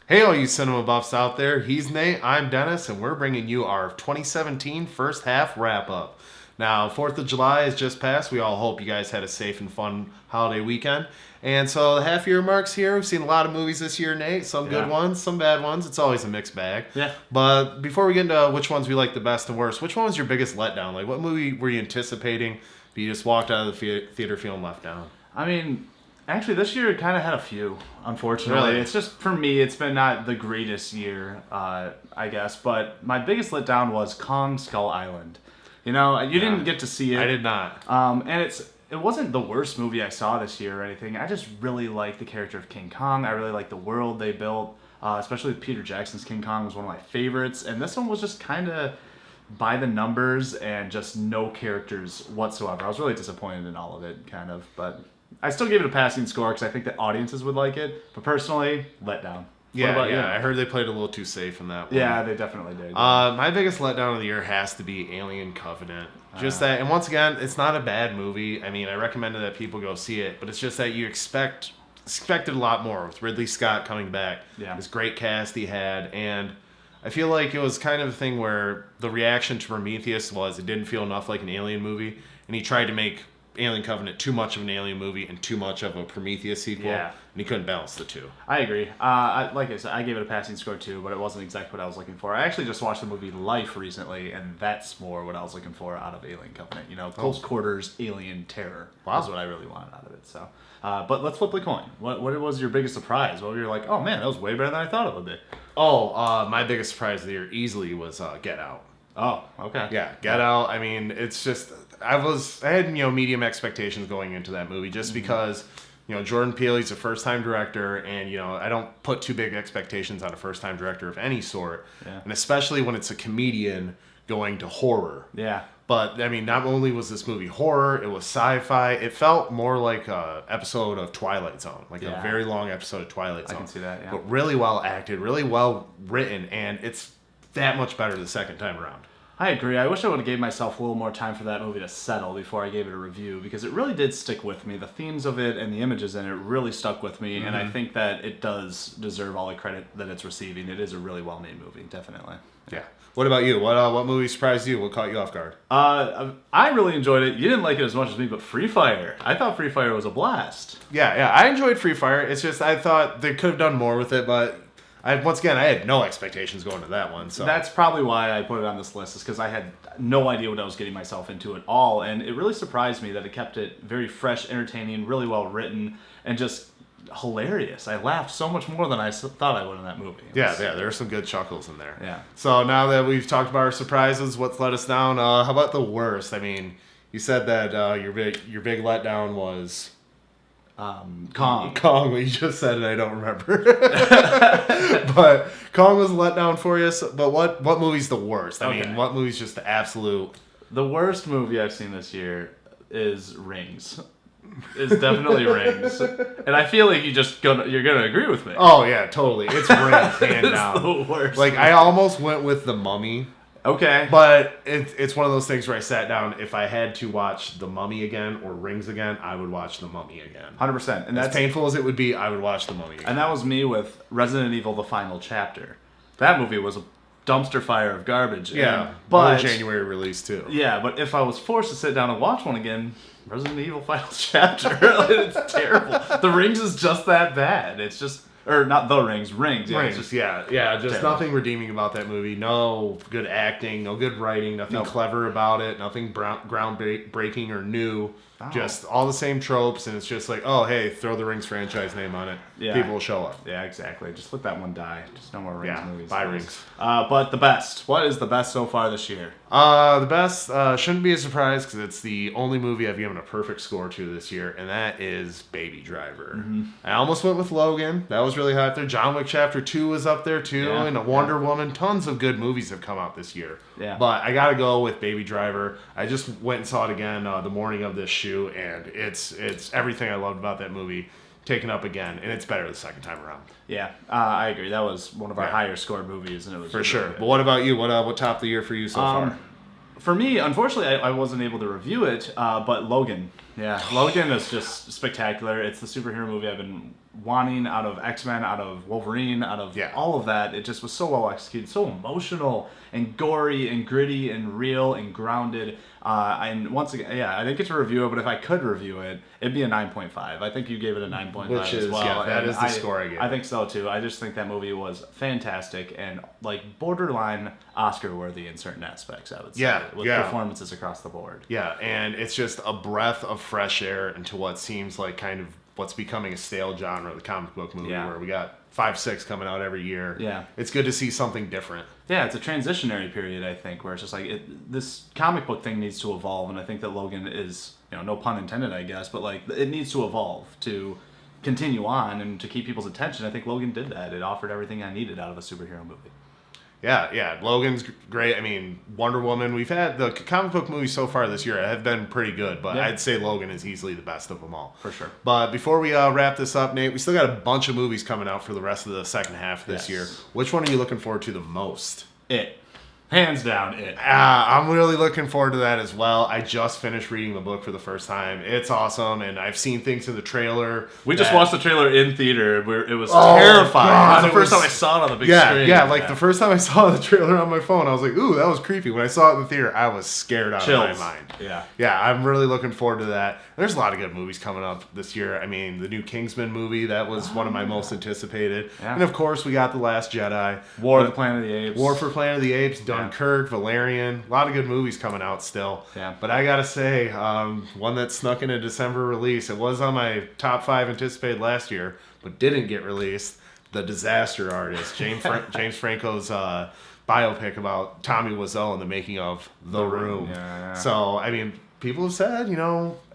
Hey, all you cinema buffs out there. He's Nate, I'm Dennis, and we're bringing you our 2017 first half wrap-up. Now, 4th of July has just passed. We all hope you guys had a safe and fun holiday weekend. And so the half-year marks here. We've seen a lot of movies this year, Nate. Some good ones, some bad ones. It's always a mixed bag. Yeah. But before we get into which ones we like the best and worst, which one was your biggest letdown? Like, what movie were you anticipating, but you just walked out of the theater feeling left down? I mean, actually, this year it kind of had a few, unfortunately. Really? It's just, for me, it's been not the greatest year, I guess. But my biggest letdown was Kong Skull Island. You know, you didn't get to see it. I did not. And it wasn't the worst movie I saw this year or anything. I just really like the character of King Kong. I really like the world they built, especially Peter Jackson's King Kong was one of my favorites. And this one was just kind of by the numbers and just no characters whatsoever. I was really disappointed in all of it, kind of. But I still gave it a passing score because I think that audiences would like it. But personally, let down. Yeah. I heard they played a little too safe in that one. Yeah, they definitely did. My biggest letdown of the year has to be Alien Covenant. Just that, and once again, it's not a bad movie. I mean, I recommended that people go see it, but it's just that you expected a lot more with Ridley Scott coming back. Yeah. This great cast he had, and I feel like it was kind of a thing where the reaction to Prometheus was it didn't feel enough like an Alien movie, and he tried to make Alien Covenant too much of an Alien movie and too much of a Prometheus sequel, and he couldn't balance the two. I agree. Like I said, I gave it a passing score too, but it wasn't exactly what I was looking for. I actually just watched the movie Life recently, and that's more what I was looking for out of Alien Covenant. You know, close quarters alien terror was what I really wanted out of it. So, but let's flip the coin. What was your biggest surprise? What were you like, oh man, that was way better than I thought it would be? My biggest surprise of the year easily was Get Out. Oh, okay. Yeah, Get Out. I mean, it's just I had medium expectations going into that movie just because Jordan Peele, he's a first-time director, and I don't put too big expectations on a first-time director of any sort, and especially when it's a comedian going to horror. Yeah. But I mean, not only was this movie horror, it was sci-fi. It felt more like a episode of Twilight Zone, like a very long episode of Twilight Zone. I can see that. Yeah. But really well acted, really well written, and it's that much better the second time around. I agree. I wish I would have gave myself a little more time for that movie to settle before I gave it a review, because it really did stick with me. The themes of it and the images in it really stuck with me, and I think that it does deserve all the credit that it's receiving. It is a really well-made movie, definitely. Yeah. What about you? What movie surprised you? What caught you off guard? I really enjoyed it. You didn't like it as much as me, but Free Fire. I thought Free Fire was a blast. Yeah. I enjoyed Free Fire. It's just I thought they could have done more with it, but once again, I had no expectations going to that one. So that's probably why I put it on this list, is because I had no idea what I was getting myself into at all, and it really surprised me that it kept it very fresh, entertaining, really well written, and just hilarious. I laughed so much more than I thought I would in that movie. Yeah, there are some good chuckles in there. Yeah. So now that we've talked about our surprises, what's let us down? How about the worst? I mean, you said that your big letdown was Kong. Kong, what you just said, and I don't remember. But Kong was a letdown for you. So, but what movie's the worst? I mean, what movie's just the absolute? The worst movie I've seen this year is Rings. It's definitely Rings, and I feel like you're gonna agree with me. Oh yeah, totally. It's Rings, hand down. It's the worst. Like I almost went with The Mummy. Okay. But it's one of those things where I sat down. If I had to watch The Mummy again or Rings again, I would watch The Mummy again. 100%. And as painful as it would be, I would watch The Mummy again. And that was me with Resident Evil: The Final Chapter. That movie was a dumpster fire of garbage. Yeah, but January release too. Yeah, but if I was forced to sit down and watch one again, Resident Evil: Final Chapter. It's terrible. The Rings is just that bad. It's just. Or not The Rings, Rings. Yeah, Rings, just terrible. Nothing redeeming about that movie. No good acting, no good writing, nothing clever about it, nothing groundbreaking or new. Oh. Just all the same tropes, and it's just like, oh, hey, throw the Rings franchise name on it. Yeah. People will show up. Yeah, exactly. Just let that one die. Just no more Rings movies. Buy Rings. But the best. What is the best so far this year? The best shouldn't be a surprise because it's the only movie I've given a perfect score to this year, and that is Baby Driver. Mm-hmm. I almost went with Logan. That was really high up there. John Wick Chapter 2 was up there too, and Wonder Woman. Tons of good movies have come out this year. Yeah. But I gotta go with Baby Driver. I just went and saw it again the morning of this shoot, and it's everything I loved about that movie taken up again, and it's better the second time around. Yeah, I agree. That was one of our higher scored movies, and it was for sure. But what about you? What topped the year for you so far? For me, unfortunately, I wasn't able to review it, but Logan Yeah, Logan is just spectacular. It's the superhero movie I've been wanting out of X-Men, out of Wolverine, out of all of that. It just was so well executed, so emotional and gory and gritty and real and grounded. And once again, I didn't get to review it, but if I could review it, it'd be a 9.5. I think you gave it a 9.5 Which is, as well. that is the score I gave. I think so too. I just think that movie was fantastic and like borderline Oscar-worthy in certain aspects, I would say. With performances across the board. Yeah, and it's just a breath of fresh air into what seems like kind of what's becoming a stale genre, the comic book movie, where we got 5, 6 coming out every year. Yeah. It's good to see something different. Yeah, it's a transitionary period, I think, where it's just like this comic book thing needs to evolve, and I think that Logan is, no pun intended, I guess, but like it needs to evolve to continue on and to keep people's attention. I think Logan did that. It offered everything I needed out of a superhero movie. Yeah, Logan's great. I mean, Wonder Woman, we've had the comic book movies so far this year have been pretty good, but I'd say Logan is easily the best of them all. For sure. But before we wrap this up, Nate, we still got a bunch of movies coming out for the rest of the second half of this year. Which one are you looking forward to the most? It. Hands down, it. I'm really looking forward to that as well. I just finished reading the book for the first time. It's awesome, and I've seen things in the trailer. We just watched the trailer in theater where it was terrifying. God, it was the first time I saw it on the big screen. Yeah, like the first time I saw the trailer on my phone, I was like, ooh, that was creepy. When I saw it in the theater, I was scared out of my mind. Yeah, I'm really looking forward to that. There's a lot of good movies coming up this year. I mean, the new Kingsman movie, that was one of my most anticipated. Yeah. And of course, we got The Last Jedi. War for Planet of the Apes. War for Planet of the Apes, Dunkirk, Valerian. A lot of good movies coming out still. Yeah. But I gotta say, one that snuck in a December release, it was on my top 5 anticipated last year, but didn't get released. The Disaster Artist, James Franco's biopic about Tommy Wiseau and the making of The Room. Yeah. So, I mean, people have said,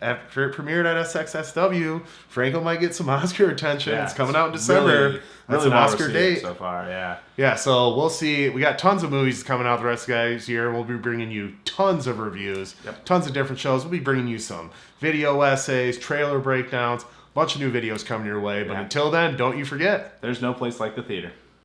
after it premiered at SXSW, Franco might get some Oscar attention. It's coming out in December. That's an Oscar date so far. Yeah. So we'll see. We got tons of movies coming out the rest of the guys year. We'll be bringing you tons of reviews, tons of different shows. We'll be bringing you some video essays, trailer breakdowns, a bunch of new videos coming your way. But until then, don't you forget, there's no place like the theater.